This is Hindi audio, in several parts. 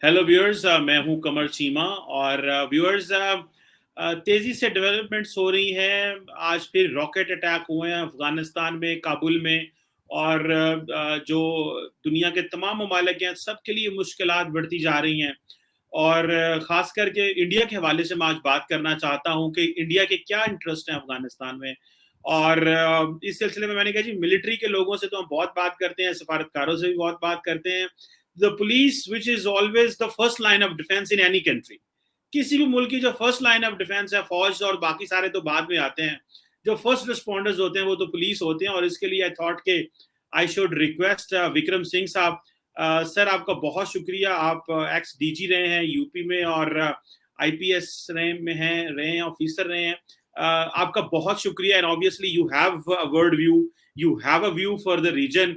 हेलो व्यूअर्स, मैं हूं कमल चीमा और व्यूअर्स, तेजी से डेवलपमेंट्स हो रही हैं। आज फिर रॉकेट अटैक हुए हैं अफगानिस्तान में, काबुल में, और जो दुनिया के तमाम ममालिक हैं सबके लिए मुश्किलात बढ़ती जा रही हैं। और ख़ास करके इंडिया के हवाले से मैं आज बात करना चाहता हूं कि इंडिया के क्या इंटरेस्ट हैं अफगानिस्तान में। और इस सिलसिले में मैंने कहा जी, मिलिट्री के लोगों से तो हम बहुत बात करते हैं, सफारतकारों से भी बहुत बात करते हैं। The police which is always the first line of defence in any country. किसी भी मुल्क की जो फर्स्ट लाइन ऑफ डिफेंस है फौज, और बाकी सारे तो बाद में आते हैं। जो फर्स्ट रिस्पॉन्डर्स होते हैं वो तो पुलिस होते हैं। और इसके लिए आई थॉट के I should request Vikram Singh साहब। सर, आपका बहुत शुक्रिया। आप एक्स डीजी रहे हैं यूपी में, और आईपीएस रहे हैं ऑफिसर रहे हैं। आपका बहुत शुक्रिया। And obviously you have a world view, you have a view for the region,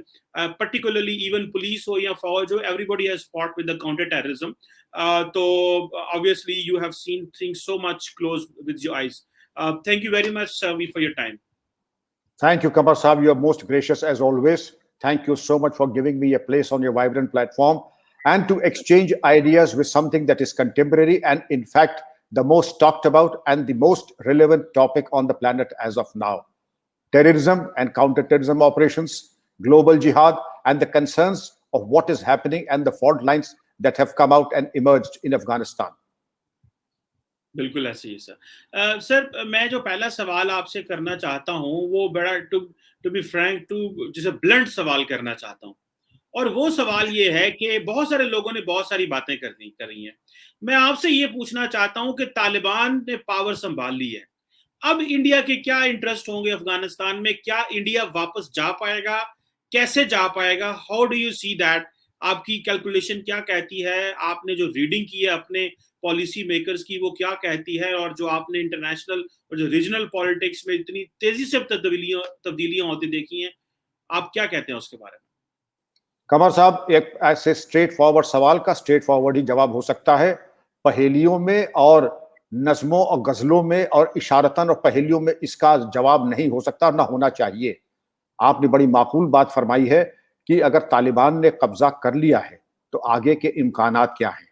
particularly even police हो या फौज हो, everybody has fought with the counter terrorism. So obviously you have seen things so much close with your eyes. Thank you very much, Savi, for your time. Thank you, Kamar Saab. You are most gracious as always. Thank you so much for giving me a place on your vibrant platform and to exchange ideas with something that is contemporary and, in fact, the most talked about and the most relevant topic on the planet as of now. Terrorism and counter-terrorism operations, global jihad, and the concerns of what is happening and the fault lines that have come out and emerged in Afghanistan. बिल्कुल ऐसे ही सर। सर, मैं जो पहला सवाल आपसे करना चाहता हूँ वो बड़ा टू बी फ्रैंक, टू जैसे ब्लंट सवाल करना चाहता हूँ। और वो सवाल ये है कि बहुत सारे लोगों ने बहुत सारी बातें करी हैं। मैं आपसे ये पूछना चाहता हूँ कि तालिबान ने पावर संभाल ली है, अब इंडिया के क्या इंटरेस्ट होंगे अफगानिस्तान में? क्या इंडिया वापस जा पाएगा? कैसे जा पाएगा? How do you see that? आपकी कैलकुलेशन क्या कहती है? आपने जो रीडिंग की है अपने पॉलिसी मेकर्स की, वो क्या कहती है? और जो आपने इंटरनेशनल और जो रीजनल पॉलिटिक्स में इतनी तेजी से तब्दीलियां होती देखी हैं, आप क्या कहते हैं उसके बारे में? कमर साहब, एक ऐसे स्ट्रेट फॉरवर्ड सवाल का स्ट्रेट फॉरवर्ड ही जवाब हो सकता है। पहेलियों में और नज़्मों और गज़लों में और इशारतन और पहेलियों में इसका जवाब नहीं हो सकता, ना होना चाहिए। आपने बड़ी माकूल बात फरमाई है कि अगर तालिबान ने कब्जा कर लिया है तो आगे के इम्कानात क्या हैं।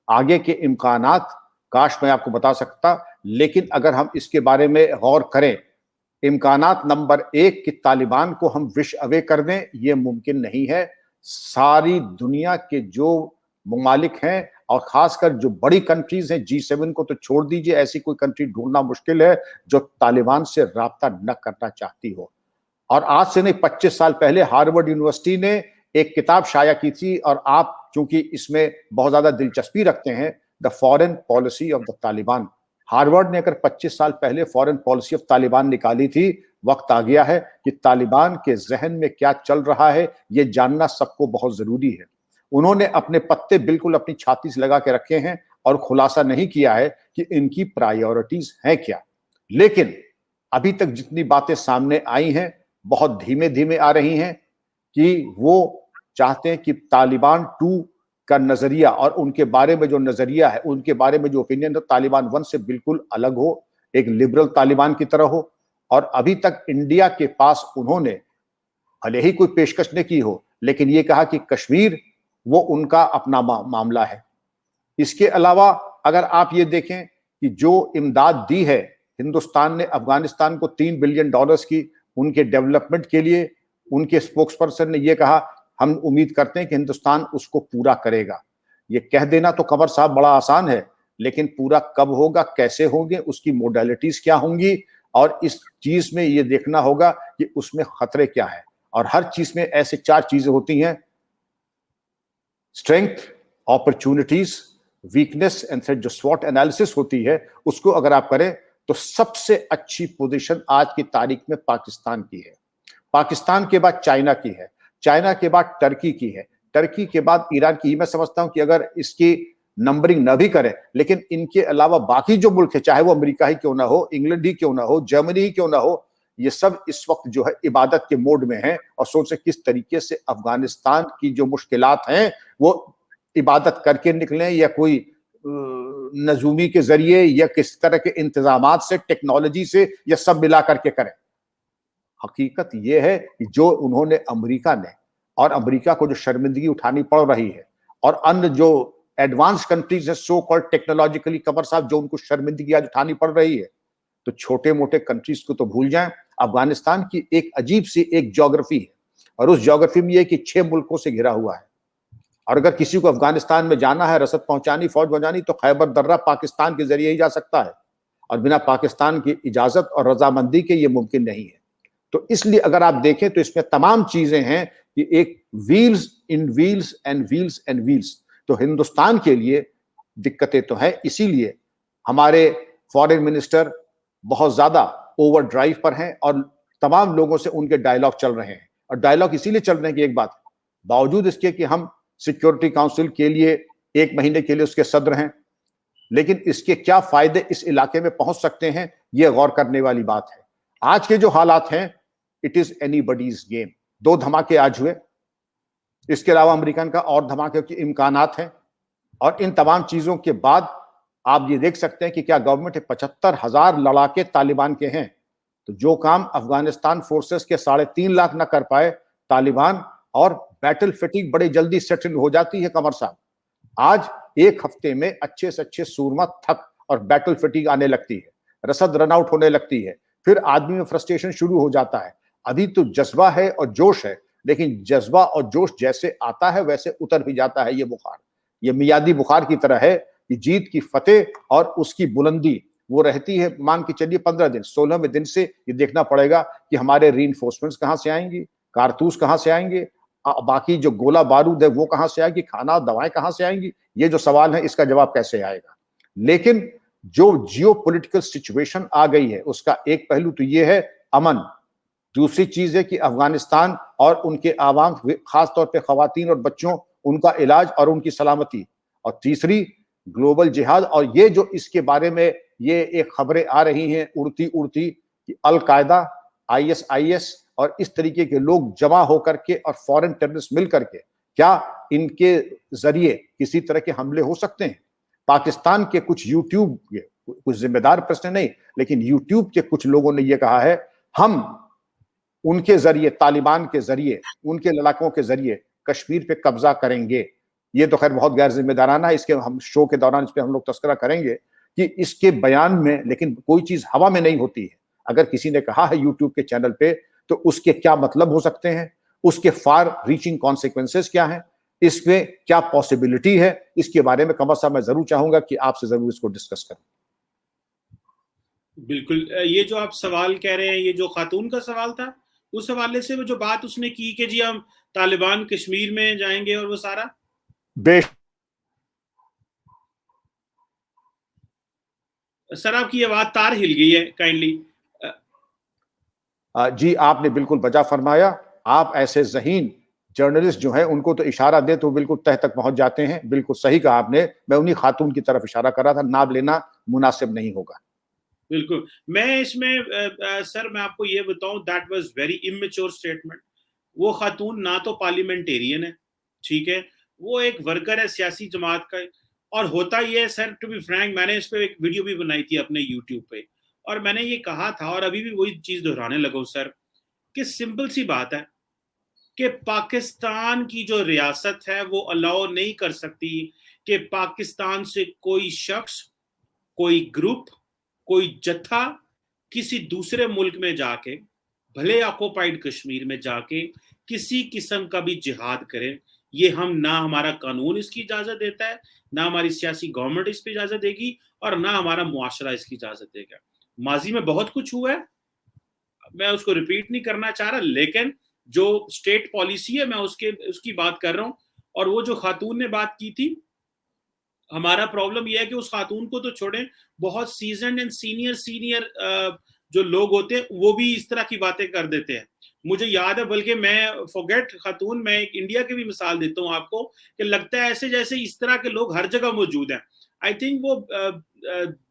आगे के इम्कानात काश मैं आपको बता सकता, लेकिन अगर हम इसके बारे में गौर करें, इम्कानात नंबर एक कि तालिबान को हम विश अवे कर दें, ये मुमकिन नहीं है। सारी दुनिया के जो ममालिक हैं और खासकर जो बड़ी कंट्रीज हैं, G7 को तो छोड़ दीजिए, ऐसी कोई कंट्री ढूंढना मुश्किल है जो तालिबान से राब्ता न करना चाहती हो। और आज से नहीं, 25 साल पहले हार्वर्ड यूनिवर्सिटी ने एक किताब शाया की थी, और आप चूंकि इसमें बहुत ज्यादा दिलचस्पी रखते हैं, the foreign policy of the Taliban. Harvard ने अगर 25 साल पहले फॉरेन पॉलिसी ऑफ तालिबान निकाली थी, वक्त आ गया है कि तालिबान के जहन में क्या चल रहा है ये जानना सबको बहुत जरूरी है। उन्होंने अपने पत्ते बिल्कुल अपनी छाती से लगा के रखे हैं और खुलासा नहीं किया है कि इनकी प्रायोरिटीज हैं क्या। लेकिन अभी तक जितनी बातें सामने आई हैं बहुत धीमे धीमे आ रही हैं कि वो चाहते हैं कि तालिबान 2 का नजरिया और उनके बारे में जो नजरिया है, उनके बारे में जो ओपिनियन है, तालिबान 1 से बिल्कुल अलग हो, एक लिबरल तालिबान की तरह हो। और अभी तक इंडिया के पास उन्होंने भले ही कोई पेशकश न की हो, लेकिन ये कहा कि कश्मीर वो उनका अपना मामला है। इसके अलावा अगर आप ये देखें कि जो इमदाद दी है हिंदुस्तान ने अफगानिस्तान को $3 बिलियन की, उनके डेवलपमेंट के लिए उनके स्पोक्सपर्सन ने यह कहा हम उम्मीद करते हैं कि हिंदुस्तान उसको पूरा करेगा। ये कह देना तो कमर साहब बड़ा आसान है, लेकिन पूरा कब होगा, कैसे होंगे, उसकी मोडालिटीज क्या होंगी, और इस चीज में ये देखना होगा कि उसमें खतरे क्या है। और हर चीज में ऐसे 4 चीजें होती हैं: strength, opportunities, weakness and threat. जो स्वॉट एनालिसिस होती है उसको अगर आप करें तो सबसे अच्छी पोजीशन आज की तारीख में पाकिस्तान की है। पाकिस्तान के बाद चाइना की है, चाइना के बाद टर्की की है, टर्की के बाद ईरान की। मैं समझता हूं कि अगर इसकी नंबरिंग न भी करें, लेकिन इनके अलावा बाकी जो मुल्क है, चाहे वो अमेरिका ही क्यों ना हो, इंग्लैंड ही क्यों ना हो, जर्मनी ही क्यों ना हो, ये सब इस वक्त जो है इबादत के मोड में हैं और सोचे किस तरीके से अफगानिस्तान की जो मुश्किलात हैं वो इबादत करके निकलें, या कोई नजूमी के जरिए या किस तरह के इंतजामात से, टेक्नोलॉजी से, या सब मिला करके करें। हकीकत यह है कि जो उन्होंने अमेरिका ने और अमेरिका को जो शर्मिंदगी उठानी पड़ रही है और अन्य जो एडवांस कंट्रीज है, सो कॉल्ड टेक्नोलॉजिकली, कमर साहब, जो उनको शर्मिंदगी आज उठानी पड़ रही है, तो छोटे मोटे कंट्रीज को तो भूल जाएं। अफगानिस्तान की एक अजीब सी एक ज्योग्राफी है, और उस ज्योग्राफी में यह कि 6 मुल्कों से घिरा हुआ है, और अगर किसी को अफगानिस्तान में जाना है, रसद पहुंचानी, फौज पहुंचानी, तो खैबर दर्रा पाकिस्तान के जरिए ही जा सकता है, और बिना पाकिस्तान की इजाजत और रजामंदी के ये मुमकिन नहीं है। तो इसलिए अगर आप देखें तो इसमें तमाम चीजें हैं कि एक wheels in wheels and wheels and wheels. तो हिंदुस्तान के लिए दिक्कतें तो है, इसीलिए हमारे फॉरेन मिनिस्टर बहुत ज्यादा ओवर ड्राइव पर हैं और तमाम लोगों से उनके डायलॉग चल रहे हैं, और डायलॉग इसीलिए चल रहे हैं कि एक बात, बावजूद इसके कि हम सिक्योरिटी काउंसिल के लिए 1 महीने के लिए उसके सदर हैं, लेकिन इसके क्या फायदे इस इलाके में पहुंच सकते हैं, यह गौर करने वाली बात है। आज के जो हालात हैं, इट इज एनीबडीज गेम। 2 धमाके आज हुए, इसके अलावा अमेरिकन का और धमाके के इम्कानात हैं, और इन तमाम चीजों के बाद आप ये देख सकते हैं कि क्या गवर्नमेंट 75,000 लड़ाके तालिबान के हैं, तो जो काम अफगानिस्तान फोर्सेस के 3.5 लाख ना कर पाए तालिबान, और बैटल फटीग बड़े जल्दी सेटल हो जाती है कमर साहब। आज 1 हफ्ते में अच्छे से अच्छे सूरमा थक और बैटल फटीग आने लगती है, रसद रन आउट होने लगती है, फिर आदमी में फ्रस्ट्रेशन शुरू हो जाता है। अभी तो जज्बा है और जोश है, लेकिन जज्बा और जोश जैसे आता है वैसे उतर भी जाता है। ये बुखार, ये मियादी बुखार की तरह है कि जीत की फतेह और उसकी बुलंदी वो रहती है, मान के चलिए 15 दिन, 16वें दिन से ये देखना पड़ेगा कि हमारे रीइंफोर्समेंट्स कहां से आएंगी, कारतूस कहां से आएंगे, बाकी जो गोला बारूद है वो कहां से आएगी, खाना दवाएं कहां से आएंगी, ये जो सवाल है इसका जवाब कैसे आएगा। लेकिन जो जियोपॉलिटिकल सिचुएशन आ गई है उसका एक पहलू तो ये है अमन, दूसरी चीज है कि अफगानिस्तान और उनके आवाम, खासतौर पे खवातीन और बच्चों, उनका इलाज और उनकी सलामती, और तीसरी ग्लोबल जिहाद। और ये जो इसके बारे में ये एक खबरें आ रही हैं उड़ती उड़ती कि अल-कायदा, ISIS और इस तरीके के लोग जमा होकर के और फॉरेन टेररिस्ट मिल करके क्या इनके जरिए किसी तरह के हमले हो सकते हैं। पाकिस्तान के कुछ यूट्यूब के कुछ जिम्मेदार प्रश्न नहीं, लेकिन यूट्यूब के कुछ लोगों ने यह कहा है हम उनके जरिए, तालिबान के जरिए, उनके लड़ाकों के जरिए कश्मीर पे कब्जा करेंगे। ये तो खैर बहुत गैर जिम्मेदाराना है, इसके हम शो के दौरान इस पे हम लोग तस्करा करेंगे कि इसके बयान में, लेकिन कोई चीज हवा में नहीं होती है। अगर किसी ने कहा है यूट्यूब के चैनल पे तो उसके क्या मतलब हो सकते हैं, उसके फार रीचिंग कॉन्सिक्वेंसेस क्या हैं, इसमें क्या पॉसिबिलिटी है, इसके बारे में कमर साहब मैं जरूर चाहूंगा कि आपसे जरूर इसको डिस्कस करें। बिल्कुल, ये जो आप सवाल कह रहे हैं, ये जो खातून का सवाल था, उस हवाले से वो जो बात उसने की कि जी हम तालिबान कश्मीर में जाएंगे और वो सारा सर आपकी आवाज तार हिल गई है, काइंडली। जी आपने बिल्कुल बजा फरमाया। आप ऐसे ज़हीन जर्नलिस्ट जो हैं उनको तो इशारा दे तो बिल्कुल तह तक पहुंच जाते हैं। बिल्कुल सही कहा आपने, मैं उन्हीं खातून की तरफ इशारा कर रहा था, नाम लेना मुनासिब नहीं होगा। बिल्कुल, मैं इसमें सर मैं आपको ये बताऊं, that was very immature statement. वो खातून ना तो पार्लियामेंटेरियन है, ठीक है, वो एक वर्कर है सियासी जमात का। और होता ये है सर, टू बी फ्रैंक, मैंने इस पे एक वीडियो भी बनाई थी अपने यूट्यूब पे, और मैंने ये कहा था और अभी भी वही चीज दोहराने लगा हूं सर, कि सिंपल सी बात है कि पाकिस्तान की जो रियासत है वो अलाउ नहीं कर सकती कि पाकिस्तान से कोई शख्स, कोई ग्रुप, कोई जत्था किसी दूसरे मुल्क में जाके, भले ऑक्युपाइड कश्मीर में जाके, किसी किस्म का भी जिहाद करे। ये हम ना, हमारा कानून इसकी इजाजत देता है, ना हमारी सियासी गवर्नमेंट इस पर इजाजत देगी, और ना हमारा मुआशरा इसकी इजाजत देगा। माजी में बहुत कुछ हुआ है, मैं उसको रिपीट नहीं करना चाह रहा, लेकिन जो स्टेट पॉलिसी है मैं उसकी बात कर रहा हूं। और वो जो खातून ने बात की थी, हमारा प्रॉब्लम यह है कि उस खातून को तो छोड़ें, बहुत सीजन्ड एंड सीनियर जो लोग होते हैं वो भी इस तरह की बातें कर देते हैं। मुझे याद है, बल्कि मैं फॉरगेट खातून, मैं एक इंडिया की भी मिसाल देता हूं आपको, कि लगता है ऐसे जैसे इस तरह के लोग हर जगह मौजूद हैं। आई थिंक वो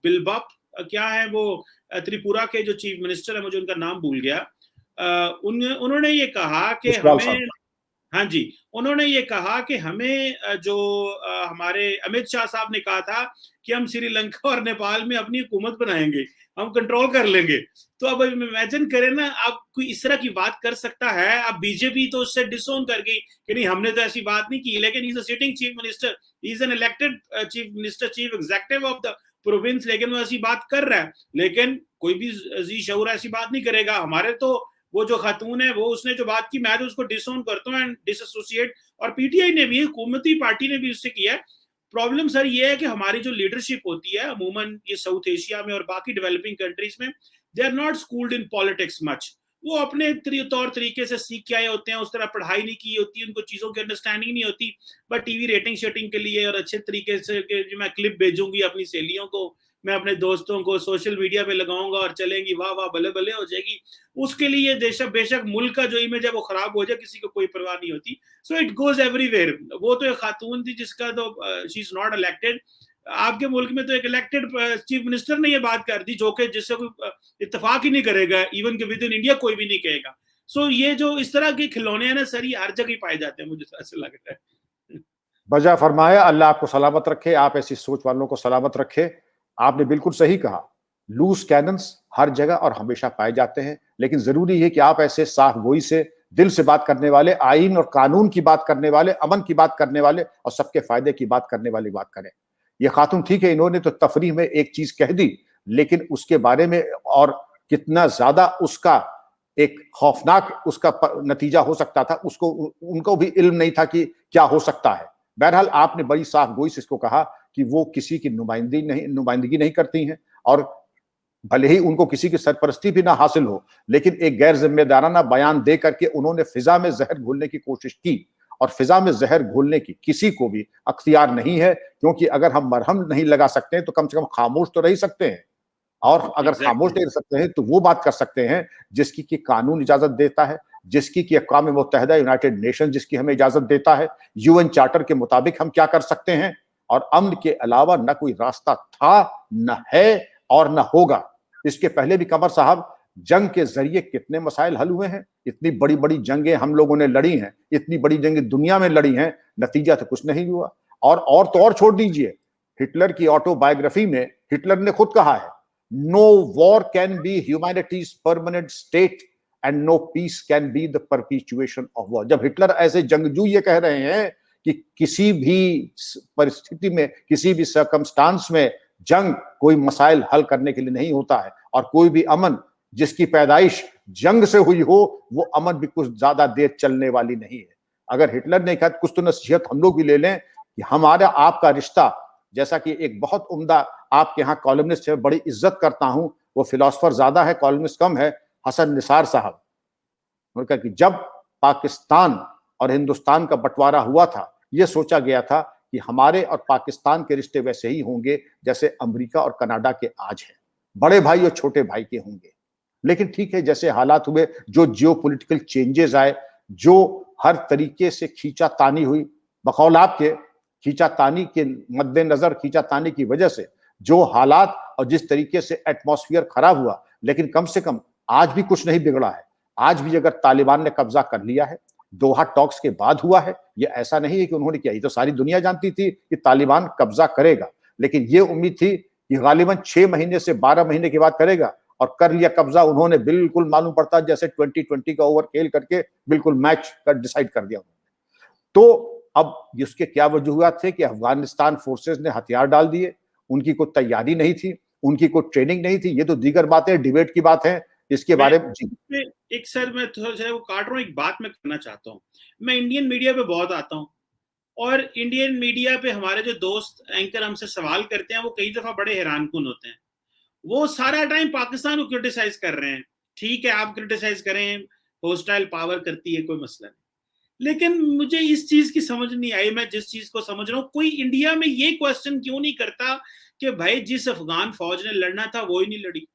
बिलबाप क्या है, वो त्रिपुरा के जो चीफ मिनिस्टर है, मुझे उनका नाम भूल गया, उन्होंने ये कहा कि हमें, हाँ जी, उन्होंने ये कहा कि हमें जो हमारे अमित शाह साहब ने कहा था कि हम श्रीलंका और नेपाल में अपनी हुकूमत बनाएंगे, हम कंट्रोल कर लेंगे। तो अब इमेजिन करें ना, आप कोई इस तरह की बात कर सकता है? अब बीजेपी तो उससे डिसोन कर गई कि नहीं, हमने तो ऐसी बात नहीं की, लेकिन he is a sitting chief minister, he is an elected chief minister, chief executive of the province, लेकिन वो ऐसी बात कर रहा है। लेकिन कोई भी जी शऊर ऐसी बात नहीं करेगा। हमारे तो वो जो खातून है, वो उसने जो बात की, मैं तो उसको डिसोन करता हूँ एंड डिसएसोसिएट। और पीटीआई ने भी, हुकूमती पार्टी ने भी उससे किया है। प्रॉब्लम सर ये है कि हमारी जो लीडरशिप होती है अमूमन ये साउथ एशिया में और बाकी डेवलपिंग कंट्रीज में, they are not schooled in politics much. वो अपने तौर तरीके से सीख के आए होते हैं, उस तरह पढ़ाई नहीं की होती, उनको चीजों की अंडरस्टैंडिंग नहीं होती। बट टीवी रेटिंग शेटिंग के लिए और अच्छे तरीके से कि मैं क्लिप भेजूंगी अपनी सहेलियों को, मैं अपने दोस्तों को सोशल मीडिया पे लगाऊंगा और चलेंगी, वाह वाह भले भले हो जाएगी, उसके लिए देशक बेशक मुल्क का जो इमेज है वो खराब हो जाए, किसी को कोई परवाह नहीं होती। So it goes everywhere. वो तो एक खातून थी जिसका तो शी इज नॉट इलेक्टेड। आपके मुल्क में तो एक इलेक्टेड चीफ मिनिस्टर ने ये बात कर दी, जो कि जिससे कोई इत्तेफाक ही नहीं करेगा, इवन के विद इन इंडिया कोई भी नहीं कहेगा। सो ये जो इस तरह के खिलौने हैं ना सर, ये हर जगह पाए जाते हैं, मुझे ऐसा लगता है। वजह फरमाया, अल्लाह आपको सलामत रखे, आप ऐसी सोच वालों को सलामत रखे। आपने बिल्कुल सही कहा, लूज कैनन्स हर जगह और हमेशा पाए जाते हैं, लेकिन जरूरी है कि आप ऐसे साफ गोई से, दिल से बात करने वाले, आईन और कानून की बात करने वाले, अमन की बात करने वाले और सबके फायदे की बात करने वाली बात करें। ये खातून ठीक है, इन्होंने तो तफरीह में एक चीज कह दी, लेकिन उसके बारे में और कितना ज्यादा उसका एक खौफनाक उसका नतीजा हो सकता था, उसको उनको भी इल्म नहीं था कि क्या हो सकता है। बहरहाल आपने बड़ी साफ गोई से इसको कहा कि वो किसी की नुमाइंदगी नहीं करती हैं, और भले ही उनको किसी की सरपरस्ती भी ना हासिल हो, लेकिन एक गैर जिम्मेदाराना बयान दे करके उन्होंने फिजा में जहर घोलने की कोशिश की। और फिजा में जहर घोलने की किसी को भी अख्तियार नहीं है, क्योंकि अगर हम मरहम नहीं लगा सकते हैं तो कम से कम खामोश तो रह सकते हैं। और अगर खामोश नहीं रह सकते हैं तो वो बात कर सकते हैं जिसकी कि कानून इजाजत देता है, जिसकी कि अक़वाम मुत्तहिदा यूनाइटेड नेशन जिसकी हमें इजाजत देता है, यूएन चार्टर के मुताबिक हम क्या कर सकते हैं। और अमन के अलावा न कोई रास्ता था, न है और न होगा। इसके पहले भी कमर साहब, जंग के जरिए कितने मसाइल हल हुए हैं, इतनी बड़ी बड़ी जंगें हम लोगों ने लड़ी हैं, इतनी बड़ी जंगें दुनिया में लड़ी हैं, नतीजा तो कुछ नहीं हुआ। और तो और छोड़ दीजिए, हिटलर की ऑटोबायोग्राफी में हिटलर ने खुद कहा है, no war can be humanity's permanent state and no peace can be the perpetuation of war. जब हिटलर ऐसे जंगजू ये कह रहे हैं कि किसी भी परिस्थिति में, किसी भी सर्कमस्टांस में जंग कोई मसाइल हल करने के लिए नहीं होता है, और कोई भी अमन जिसकी पैदाइश जंग से हुई हो, वो अमन भी कुछ ज्यादा देर चलने वाली नहीं है। अगर हिटलर ने कहा, कुछ तो नसीहत हम लोग भी ले लें कि हमारा आपका रिश्ता, जैसा कि एक बहुत उम्दा आपके यहाँ कॉलमनिस्ट है, बड़ी इज्जत करता हूं, वो फिलोसफर ज्यादा है, कॉलमनिस्ट कम है, हसन निसार साहब। उन्होंने कहा कि जब पाकिस्तान और हिंदुस्तान का बंटवारा हुआ था, यह सोचा गया था कि हमारे और पाकिस्तान के रिश्ते वैसे ही होंगे जैसे अमेरिका और कनाडा के आज हैं, बड़े भाई और छोटे भाई के होंगे। लेकिन ठीक है, जैसे हालात हुए, जो जियोपॉलिटिकल चेंजेस आए, जो हर तरीके से खींचातानी हुई, बकौल आपके खींचातानी के मद्देनजर, खींचातानी की वजह से जो हालात और जिस तरीके से एटमॉस्फेयर खराब हुआ, लेकिन कम से कम आज भी कुछ नहीं बिगड़ा है। आज भी अगर तालिबान ने कब्जा कर लिया है, दोहा टॉक्स के बाद हुआ है, ये ऐसा नहीं है कि उन्होंने किया, ये तो सारी दुनिया जानती थी कि तालिबान कब्जा करेगा, लेकिन ये उम्मीद थी कि गालिबन 6 महीने से 12 महीने के बाद करेगा, और कर लिया कब्जा उन्होंने। बिल्कुल मालूम पड़ता जैसे 2020 का ओवर खेल करके बिल्कुल मैच का डिसाइड कर दिया। तो अब इसके क्या वजूहत थे कि अफगानिस्तान फोर्सेस ने हथियार डाल दिए, उनकी कोई तैयारी नहीं थी, उनकी कोई ट्रेनिंग नहीं थी, ये तो दीगर बातें, डिबेट की बात है, इसके बारे में जी। एक सर, मैं थोड़ा सा वो काट रहा हूँ, एक बात मैं करना चाहता हूँ। मैं इंडियन मीडिया पे बहुत आता हूँ, और इंडियन मीडिया पे हमारे जो दोस्त एंकर हमसे सवाल करते हैं, वो कई दफा बड़े हैरानकुन होते हैं। वो सारा टाइम पाकिस्तान को क्रिटिसाइज कर रहे हैं। ठीक है, आप क्रिटिसाइज करें, होस्टाइल पावर करती है, कोई मसला नहीं, लेकिन मुझे इस चीज की समझ नहीं आई। मैं जिस चीज को समझ रहा हूँ, कोई इंडिया में ये क्वेश्चन क्यों नहीं करता कि भाई जिस अफगान फौज ने लड़ना था वो ही नहीं लड़ी,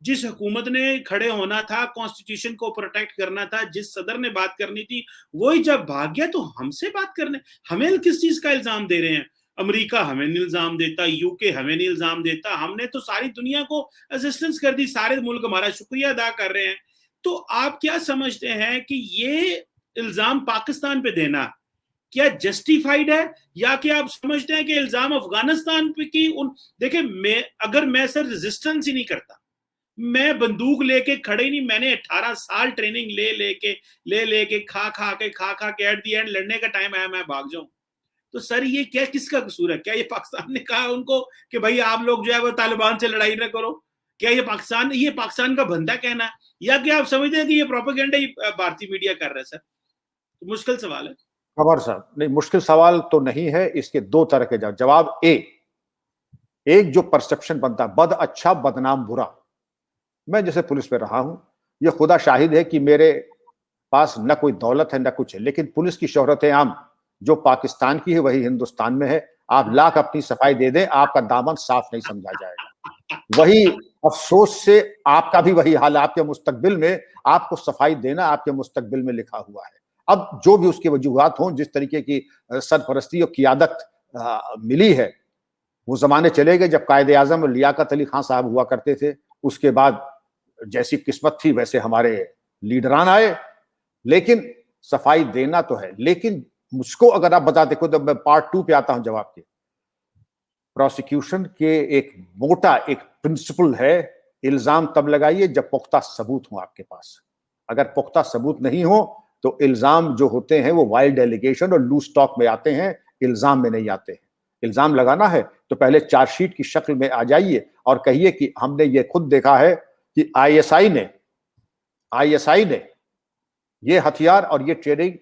जिस हुकूमत ने खड़े होना था, कॉन्स्टिट्यूशन को प्रोटेक्ट करना था, जिस सदर ने बात करनी थी, वही जब भाग गया तो हमसे बात करने, हमें किस चीज का इल्जाम दे रहे हैं? अमेरिका हमें नहीं इल्जाम देता, यूके हमें नहीं इल्जाम देता, हमने तो सारी दुनिया को असिस्टेंस कर दी, सारे मुल्क हमारा शुक्रिया अदा कर रहे हैं। तो आप क्या समझते हैं कि ये इल्जाम पाकिस्तान पे देना क्या जस्टिफाइड है, या कि आप समझते हैं कि इल्जाम अफगानिस्तान पे की देखिए, अगर मैं सर रेजिस्टेंस ही नहीं करता, मैं बंदूक लेके खड़े नहीं, मैंने 18 साल ट्रेनिंग ले लेके खा के एट दी एंड लड़ने का टाइम आया मैं भाग जाऊं, तो सर ये क्या, किसका कसूर है? क्या ये पाकिस्तान ने कहा उनको कि भाई आप लोग जो है वो तालिबान से लड़ाई ना करो? क्या ये पाकिस्तान का बंदा कहना है, या क्या आप समझते हैं कि ये प्रोपेगेंडा ही भारतीय मीडिया कर रहा है? सर तो मुश्किल सवाल है। कमर साहब, नहीं, मुश्किल सवाल तो नहीं है। इसके दो तरह के जवाब। एक जो परसेप्शन बनता है, बद अच्छा बदनाम बुरा। मैं जैसे पुलिस में रहा हूं, यह खुदा शाहिद है कि मेरे पास न कोई दौलत है न कुछ है, लेकिन पुलिस की शोहरत आम जो पाकिस्तान की है वही हिंदुस्तान में है। आप लाख अपनी सफाई दे दें, आपका दामन साफ नहीं समझा जाएगा। वही अफसोस से आपका भी वही हाल है। आपके मुस्तकबिल में आपको सफाई देना आपके मुस्तकबिल में लिखा हुआ है। अब जो भी उसकी वजूहात हों, जिस तरीके की सरपरस्ती और क़ियादत मिली है, वो जमाने चले गए जब कायदे आजम और लियाकत अली खान साहब हुआ करते थे। उसके बाद जैसी किस्मत थी वैसे हमारे लीडरान आए, लेकिन सफाई देना तो है। लेकिन मुझको अगर आप बता देखो, तो मैं पार्ट 2 पे आता हूं जवाब के। प्रोसिक्यूशन के एक मोटा एक प्रिंसिपल है, इल्जाम तब लगाइए जब पुख्ता सबूत हो आपके पास। अगर पुख्ता सबूत नहीं हो तो इल्जाम जो होते हैं वो वाइल्ड एलिगेशन और लूज टॉक में आते हैं, इल्जाम में नहीं आते हैं। इल्जाम लगाना है तो पहले चार्जशीट की शक्ल में आ जाइए और कहिए कि हमने ये खुद देखा है कि आईएसआई ने ये हथियार और ये ट्रेनिंग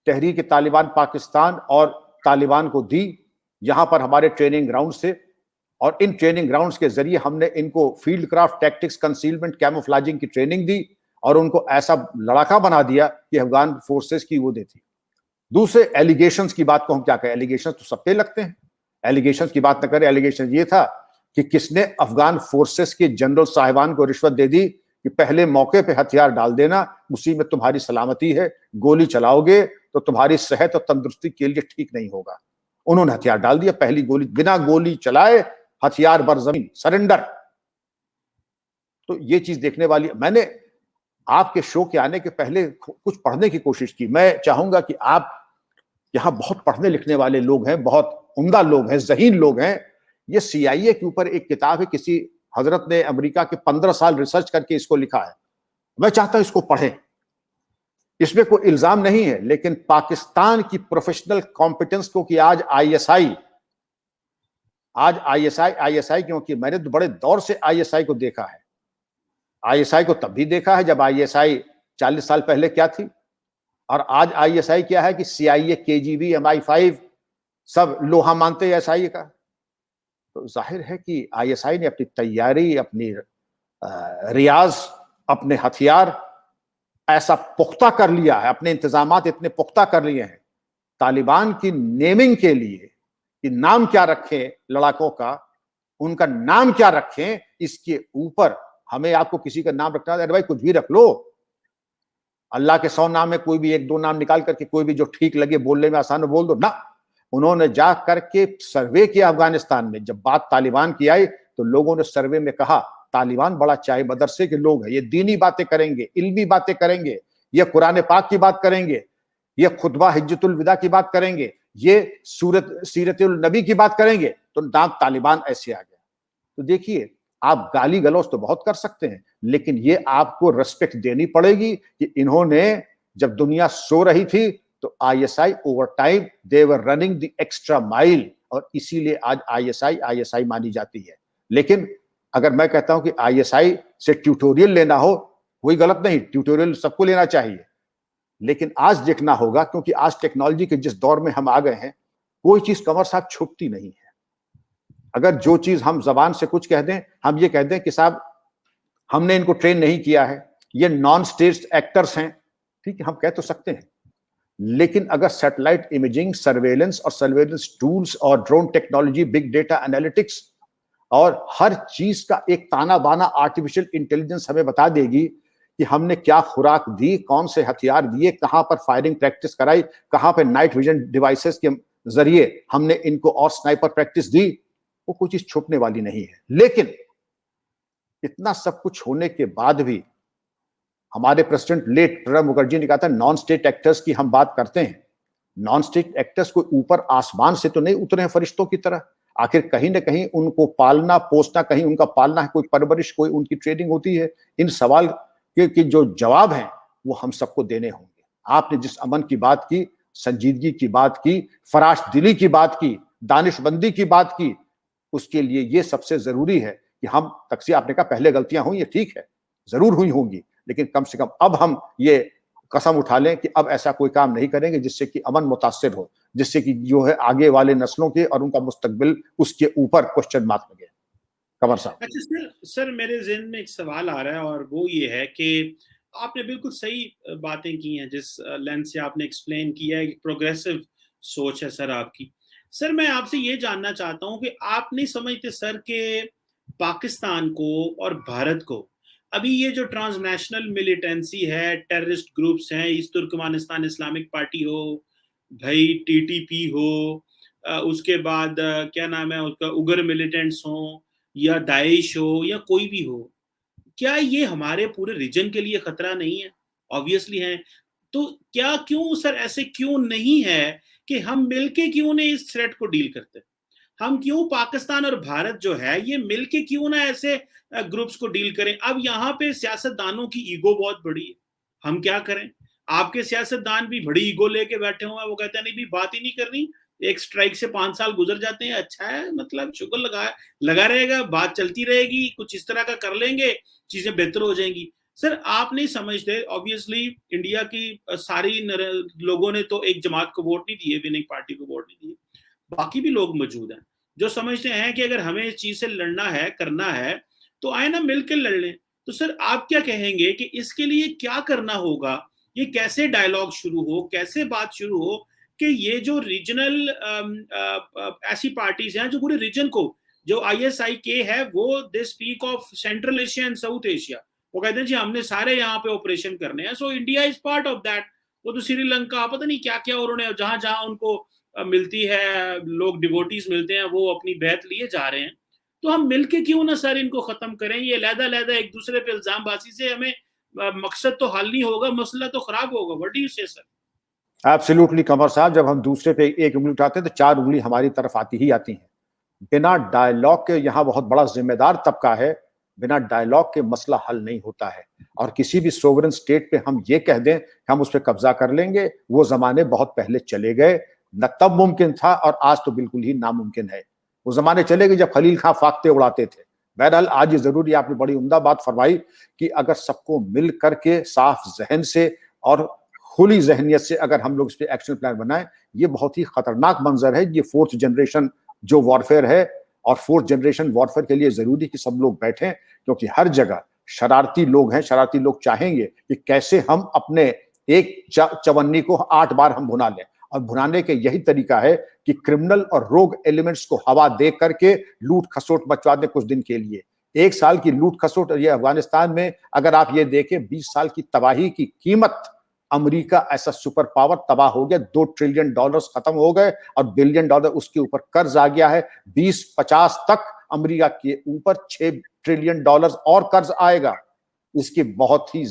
तहरीक तालिबान पाकिस्तान और तालिबान को दी, यहां पर हमारे ट्रेनिंग ग्राउंड से, और इन ट्रेनिंग ग्राउंड्स के जरिए हमने इनको फील्ड क्राफ्ट टैक्टिक्स, कंसीलमेंट, कैमोफ्लेजिंग की ट्रेनिंग दी और उनको ऐसा लड़ाका बना दिया कि अफगान फोर्सेस की वो देती। दूसरे एलिगेशंस की बात को हम क्या कहें, एलिगेशंस तो सब पे लगते हैं। एलिगेशंस की बात न करें, एलिगेशन ये था कि किसने अफगान फोर्सेस के जनरल साहिबान को रिश्वत दे दी कि पहले मौके पे हथियार डाल देना, उसी में तुम्हारी सलामती है, गोली चलाओगे तो तुम्हारी सेहत और तंदुरुस्ती के लिए ठीक नहीं होगा। उन्होंने हथियार डाल दिया, पहली गोली बिना गोली चलाए हथियार बरजमीन, सरेंडर। तो ये चीज देखने वाली। मैंने आपके शो के आने के पहले कुछ पढ़ने की कोशिश की। मैं चाहूंगा कि आप, यहां बहुत पढ़ने लिखने वाले लोग हैं, बहुत उम्दा लोग हैं, ज़हीन लोग हैं। ये सीआईए के ऊपर एक किताब है, किसी हजरत ने अमेरिका के 15 साल रिसर्च करके इसको लिखा है। मैं चाहता हूं इसको पढ़ें। इसमें कोई इल्जाम नहीं है, लेकिन पाकिस्तान की प्रोफेशनल कॉम्पिटेंस को कि आज आईएसआई, क्योंकि मैंने तो बड़े दौर से आईएसआई को देखा है। आईएसआई को तब भी देखा है जब आईएसआई 40 साल पहले क्या थी, और आज आईएसआई क्या है कि सीआईए, केजीबी, MI5 सब लोहा मानते हैं एसआईए का। तो जाहिर है कि आईएसआई ने अपनी तैयारी, अपनी रियाज, अपने हथियार ऐसा पुख्ता कर लिया है, अपने इंतजामात इतने पुख्ता कर लिए हैं तालिबान की नेमिंग के लिए कि नाम क्या रखें लड़ाकों का, उनका नाम क्या रखें, इसके ऊपर हमें आपको किसी का नाम रखना है, अरे भाई कुछ भी रख लो, अल्लाह के 100 नाम में कोई भी 1-2 नाम निकाल करके कोई भी जो ठीक लगे, बोलने में आसान हो बोल दो ना। उन्होंने जा करके सर्वे किया अफगानिस्तान में। जब बात तालिबान की आई तो लोगों ने सर्वे में कहा तालिबान बड़ा चाहे मदरसे के लोग हैं, ये दीनी बातें करेंगे, इल्मी बातें करेंगे, ये कुरान पाक की बात करेंगे, ये खुतबा हिज्जतुल विदा की बात करेंगे, ये सीरतुल नबी की बात करेंगे, तो नाम तालिबान ऐसे आ गया। तो देखिए, आप गाली गलौज तो बहुत कर सकते हैं, लेकिन ये आपको रिस्पेक्ट देनी पड़ेगी कि इन्होंने जब दुनिया सो रही थी तो ISI over time they were running the extra mile, और इसीलिए आज आईएसआई मानी जाती है। लेकिन अगर मैं कहता हूं कि आईएसआई से ट्यूटोरियल लेना हो, कोई गलत नहीं, ट्यूटोरियल सबको लेना चाहिए, लेकिन आज देखना होगा, क्योंकि आज टेक्नोलॉजी के जिस दौर में हम आ गए हैं, कोई चीज कमर साहब छुपती नहीं है। अगर जो चीज हम जबान से कुछ कह दें, हम ये कह दें कि साहब हमने इनको ट्रेन नहीं किया है, ये नॉन स्टेज एक्टर्स हैं, ठीक है, हम कह तो सकते हैं। लेकिन अगर सैटेलाइट इमेजिंग, सर्वेलेंस और सर्वेलेंस टूल्स और drone technology, big data analytics और हर चीज का एक ताना बाना आर्टिफिशियल इंटेलिजेंस हमें बता देगी कि हमने क्या खुराक दी, कौन से हथियार दिए, कहां पर फायरिंग प्रैक्टिस कराई, कहां पर नाइट विजन डिवाइसेस के जरिए हमने इनको और स्नाइपर प्रैक्टिस दी, वो कोई चीज छुपने वाली नहीं है। लेकिन इतना सब कुछ होने के बाद भी हमारे प्रेसिडेंट लेट प्रणब मुखर्जी ने कहा था नॉन स्टेट एक्टर्स की हम बात करते हैं, नॉन स्टेट एक्टर्स कोई ऊपर आसमान से तो नहीं उतरे हैं फरिश्तों की तरह। आखिर कहीं ना कहीं उनको पालना पोसना, कहीं उनका पालना है, कोई परवरिश, कोई उनकी ट्रेनिंग होती है। इन सवाल के जो जवाब हैं वो हम सबको देने होंगे। आपने जिस अमन की बात की, संजीदगी की बात की, फराश दिली की बात की, दानिशबंदी की बात की, उसके लिए ये सबसे जरूरी है कि हम तकसीर, आपने कहा पहले गलतियां हुई, ये ठीक है, जरूर हुई होंगी, लेकिन कम से कम अब हम ये कसम उठा लें कि अब ऐसा कोई काम नहीं करेंगे जिससे कि अमन मुतासिर हो, जिससे कि जो है आगे वाले नस्लों के और उनका मुस्तकबिल उसके ऊपर क्वेश्चन मार्क लगे। कमर साहब। अच्छा सर, मेरे ज़हन में एक सवाल आ रहा है और वो ये है कि आपने बिल्कुल सही बातें की हैं जिस लेंस से आपने एक्सप्लेन किया है, प्रोग्रेसिव सोच है सर आपकी। सर मैं आपसे ये जानना चाहता हूँ कि आप नहीं समझते सर कि पाकिस्तान को और भारत को अभी ये जो ट्रांसनेशनल मिलिटेंसी है, टेररिस्ट ग्रुप्स हैं, ईस्ट तुर्कमानिस्तान इस्लामिक पार्टी हो, भई टीटीपी हो, उसके बाद क्या नाम है उसका, उग्र मिलिटेंट्स हों या दाइश हो या कोई भी हो, क्या ये हमारे पूरे रीजन के लिए खतरा नहीं है? ऑब्वियसली है। तो क्या क्यों सर ऐसे क्यों नहीं है कि हम मिलके क्यों नहीं इस थ्रेट को डील करते? हम क्यों पाकिस्तान और भारत जो है ये मिलके क्यों ना ऐसे ग्रुप्स को डील करें? अब यहाँ पे सियासतदानों की ईगो बहुत बड़ी है। हम क्या करें? आपके सियासतदान भी बड़ी ईगो लेके बैठे हुए हैं, वो कहते हैं नहीं भी बात ही नहीं करनी, एक स्ट्राइक से 5 साल गुजर जाते हैं, अच्छा है मतलब शुक्र लगा रहेगा, बात चलती रहेगी, कुछ इस तरह का कर लेंगे, चीजें बेहतर हो जाएंगी। सर आप नहीं समझते, ऑब्वियसली इंडिया की सारी लोगों ने तो एक जमात को वोट नहीं दिए, विनिंग पार्टी को वोट नहीं दिए, बाकी भी लोग मौजूद हैं जो समझते हैं कि अगर हमें इस चीज से लड़ना है, करना है, तो आए ना मिलकर लड़ लें। तो सर आप क्या कहेंगे कि इसके लिए क्या करना होगा? ये कैसे डायलॉग शुरू हो, कैसे बात शुरू हो कि ये जो रीजनल ऐसी पार्टीज हैं जो पूरे रीजन को, जो ISIK है वो they speak of central Asia and south Asia, वो कहते हैं जी हमने सारे यहाँ पे ऑपरेशन करने हैं, so India is part of that. वो तो श्रीलंका पता नहीं क्या क्या उन्होंने जहां जहां उनको मिलती है, लोग डिवोटीज मिलते हैं, वो अपनी बैत लिए जा रहे हैं। तो हम मिलके क्यों ना सर इनको खत्म करें? ये लहदा एक दूसरे पे इल्जामबाजी से हमें मकसद तो हल नहीं होगा, मसला तो खराब होगा। व्हाट डू यू से सर? एब्सोल्युटली कमर साहब, जब हम दूसरे पे एक उंगली उठाते हैं तो 4 उंगली हमारी तरफ आती ही आती हैं। बिना डायलॉग के, यहाँ बहुत बड़ा जिम्मेदार तबका है, बिना डायलॉग के मसला हल नहीं होता है। और किसी भी सोवरेन स्टेट पे हम ये कह दें कि हम उस पर कब्जा कर लेंगे, वो जमाने बहुत पहले चले गए। न तब मुमकिन था और आज तो बिल्कुल ही नामुमकिन है। वो जमाने चले गए जब खलील खां फाख्ते उड़ाते थे। बहरहाल आज ये जरूरी, आपने बड़ी उम्दा बात फरमाई कि अगर सबको मिल करके साफ जहन से और खुली जहनियत से अगर हम लोग इस पर एक्शन प्लान बनाएं, ये बहुत ही खतरनाक मंजर है। ये 4th जनरेशन जो वॉरफेयर है, और 4th जनरेशन वॉरफेयर के लिए जरूरी कि सब लोग बैठें, क्योंकि हर जगह शरारती लोग हैं। शरारती लोग चाहेंगे कि कैसे हम अपने एक चवन्नी को 8 बार हम भुना लें, और भुनाने के यही तरीका है कि क्रिमिनल और रोग एलिमेंट्स को हवा दे करके लूट खसोट मचवा दें कुछ दिन के लिए। 1 साल की लूट खसोट, ये अफगानिस्तान में अगर आप ये देखें 20 साल की तबाही की कीमत, अमेरिका ऐसा सुपर पावर तबाह हो गया, $2 ट्रिलियन खत्म हो गए और $1 बिलियन उसके ऊपर कर्ज आ गया है। 2050 तक अमेरिका के ऊपर $6 ट्रिलियन और कर्ज आएगा। इसके बहुत ही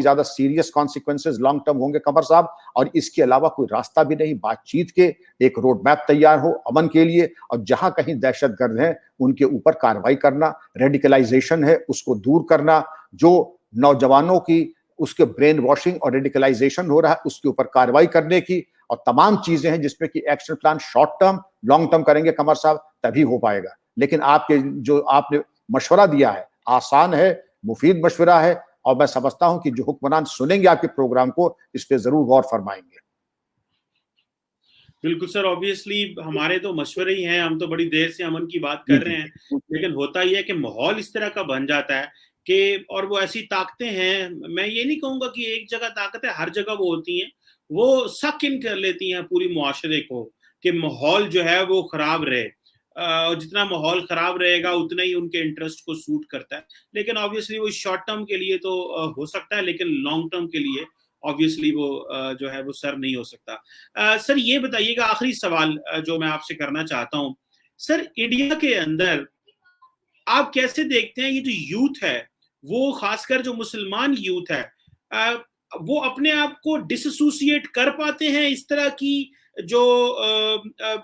ज्यादा सीरियस कॉन्सिक्वेंसेस लॉन्ग टर्म होंगे कमर साहब। और इसके अलावा कोई रास्ता भी नहीं बातचीत के, एक रोड मैप तैयार हो अमन के लिए, और जहां कहीं दहशतगर्द हैं उनके ऊपर कार्रवाई करना, रेडिकलाइजेशन है उसको दूर करना, जो नौजवानों की उसके ब्रेन वॉशिंग और रेडिकलाइजेशन हो रहा है उसके ऊपर कार्रवाई करने की, और तमाम चीजें हैं जिसमें कि action plan short term long term करेंगे कमर साहब, तभी हो पाएगा। लेकिन आपके जो आपने मशवरा दिया है आसान है, मुफीद मशवरा है, और मैं समझता हूं कि जो हुक्मरान सुनेंगे आपके प्रोग्राम को इस पे जरूर गौर फरमाएंगे। बिल्कुल सर, ऑब्वियसली हमारे तो मशवरे ही हैं, हम तो बड़ी देर से अमन की बात जी कर रहे जी। हैं, लेकिन होता ही है कि माहौल इस तरह का बन जाता है कि, और वो ऐसी ताकतें हैं, मैं ये नहीं कहूंगा कि एक जगह ताकत है, हर जगह वो होती हैं, वो सक इन कर लेती हैं पूरी मुआशरे को कि माहौल जो है वो खराब रहे, और जितना माहौल खराब रहेगा उतना ही उनके इंटरेस्ट को सूट करता है। लेकिन ऑब्वियसली वो शॉर्ट टर्म के लिए तो हो सकता है, लेकिन लॉन्ग टर्म के लिए ऑब्वियसली वो जो है वो सर नहीं हो सकता। सर ये बताइएगा, आखिरी सवाल जो मैं आपसे करना चाहता हूँ सर, इंडिया के अंदर आप कैसे देखते हैं ये जो यूथ है वो खासकर जो मुसलमान यूथ है वो अपने आप को डिसोसिएट कर पाते हैं इस तरह की जो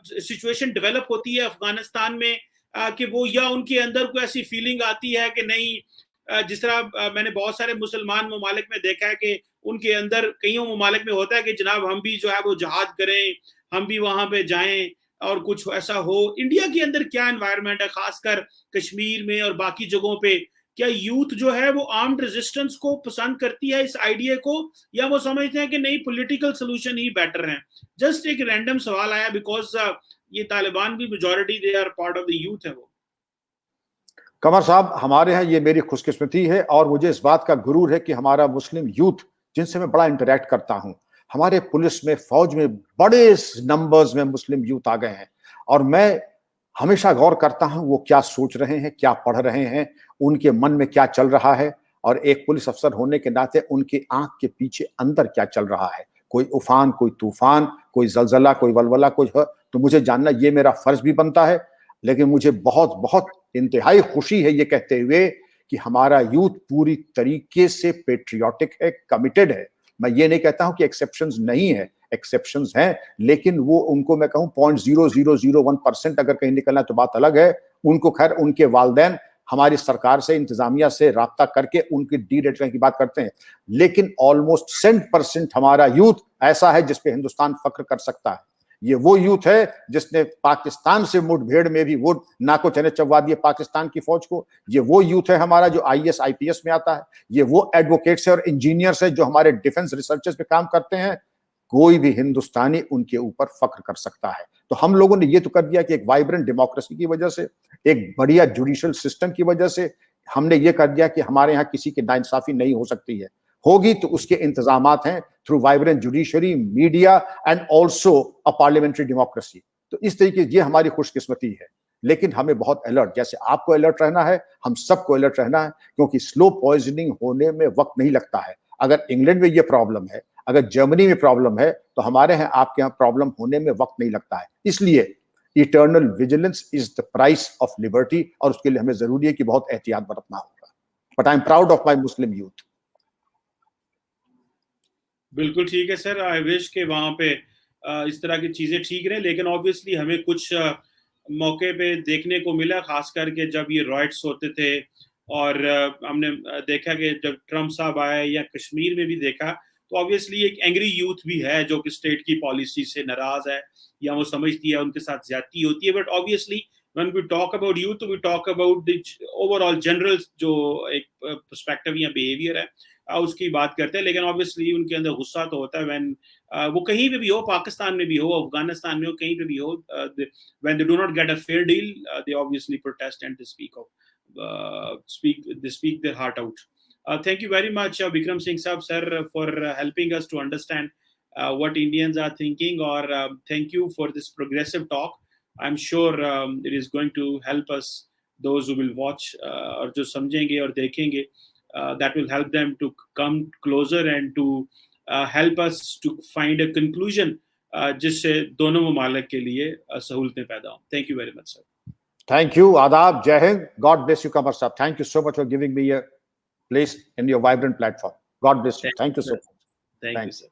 सिचुएशन डेवलप होती है अफगानिस्तान में, कि वो या उनके अंदर कोई ऐसी फीलिंग आती है कि नहीं, जिस तरह मैंने बहुत सारे मुसलमान ममालिक में देखा है कि उनके अंदर कईयों ममालिक में होता है कि जनाब हम भी जो है वो जहाद करें, हम भी वहां पे जाएं और कुछ ऐसा हो। इंडिया के अंदर क्या एनवायरनमेंट है, खासकर कश्मीर में और बाकी जगहों पे? क्या यूथ जो है वो आर्म्ड रेजिस्टेंस को पसंद करती है, इस आइडिया को, या वो समझते हैं कि नहीं पॉलिटिकल सोल्यूशन ही बेटर है? जस्ट एक रैंडम सवाल आया बिकॉज ये तालिबान भी majority they are part of the youth है वो। कमर साहब, हमारे यहाँ ये मेरी खुशकिस्मती है और मुझे इस बात का गुरूर है कि हमारा मुस्लिम यूथ जिनसे मैं बड़ा इंटरेक्ट करता हूँ, हमारे पुलिस में, फौज में बड़े नंबर्स में मुस्लिम यूथ आ गए हैं और मैं हमेशा गौर करता हूं वो क्या सोच रहे हैं, क्या पढ़ रहे हैं, उनके मन में क्या चल रहा है और एक पुलिस अफसर होने के नाते उनकी आंख के पीछे अंदर क्या चल रहा है। कोई उफान, कोई तूफान, कोई जलजला, कोई वलवला, कोई तो मुझे जानना ये मेरा फर्ज भी बनता है। लेकिन मुझे बहुत बहुत इंतहाई खुशी है ये कहते हुए कि हमारा यूथ पूरी तरीके से पेट्रियाटिक है, कमिटेड है। मैं ये नहीं कहता हूं कि एक्सेप्शंस नहीं है, एक्सेप्शंस हैं, लेकिन वो उनको मैं कहूं 0.0001% अगर कहीं निकलना तो बात अलग है। उनको खैर उनके वालिदैन हमारी सरकार से, इंतजामिया से राब्ता करके उनकी डी-रेटिंग की बात करते हैं, लेकिन ऑलमोस्ट 100% हमारा यूथ ऐसा है जिस पे हिंदुस्तान फख्र कर सकता है। ये वो यूथ है जिसने पाकिस्तान से मुठभेड़ में भी वो नाको चने चबवा दिए पाकिस्तान की फौज को। ये वो यूथ है हमारा जो आईएएस आईपीएस में आता है। ये वो एडवोकेट्स है और इंजीनियर्स है जो हमारे डिफेंस रिसर्चर्स पे काम करते हैं। कोई भी हिंदुस्तानी उनके ऊपर फख्र कर सकता है। तो हम लोगों ने ये तो कर दिया कि एक वाइब्रेंट डेमोक्रेसी की वजह से, एक बढ़िया जुडिशियल सिस्टम की वजह से हमने ये कर दिया कि हमारे यहाँ किसी की नाइंसाफी नहीं हो सकती है। होगी तो उसके इंतजामात हैं through vibrant judiciary, media and also a parliamentary democracy. तो इस तरीके ये हमारी खुशकिस्मती है। लेकिन हमें बहुत अलर्ट, जैसे आपको अलर्ट रहना है, हम सबको अलर्ट रहना है, क्योंकि स्लो पॉइजनिंग होने में वक्त नहीं लगता है। अगर इंग्लैंड में ये प्रॉब्लम है, अगर जर्मनी में प्रॉब्लम है, तो हमारे यहाँ आपके यहाँ प्रॉब्लम होने में वक्त नहीं लगता है। इसलिए eternal vigilance is the price of liberty और उसके लिए हमें जरूरी है कि बहुत एहतियात बरतना होगा। But I am proud of my Muslim youth. बिल्कुल ठीक है सर, आई विश के वहाँ पे इस तरह की चीज़ें ठीक रहे, लेकिन ऑब्वियसली हमें कुछ मौके पे देखने को मिला, खास करके जब ये रॉयट्स होते थे और हमने देखा कि जब ट्रम्प साहब आए या कश्मीर में भी देखा, तो ऑब्वियसली एक एंग्री यूथ भी है जो कि स्टेट की पॉलिसी से नाराज है या वो समझती है उनके साथ ज्यादती होती है। But obviously when we talk about youth, we talk about the overall general जो एक पर्सपेक्टिव या बिहेवियर है, उसकी बात करते हैं। लेकिन ऑब्वियसली उनके अंदर गुस्सा तो होता है व्हेन वो कहीं पे भी हो, पाकिस्तान में भी हो, अफगानिस्तान में हो, कहीं पे भी हो, when they do not get a fair deal, they obviously protest and they speak their heart out. Thank you very much, Vikram Singh Saab sir, for helping us to understand what Indians are thinking, or thank you for this progressive talk. I'm sure it is going to help us, those who will watch और जो समझेंगे और देखेंगे, that will help them to come closer and to help us to find a conclusion जिससे दोनों ममालिक के लिए सहूलतें पैदा हों। Thank you very much, sir. Thank you. Adab. Jai Hind. God bless you, Kamar Saab. Thank you so much for giving me a place in your vibrant platform. God bless you. Thank you so much. Thank you, sir.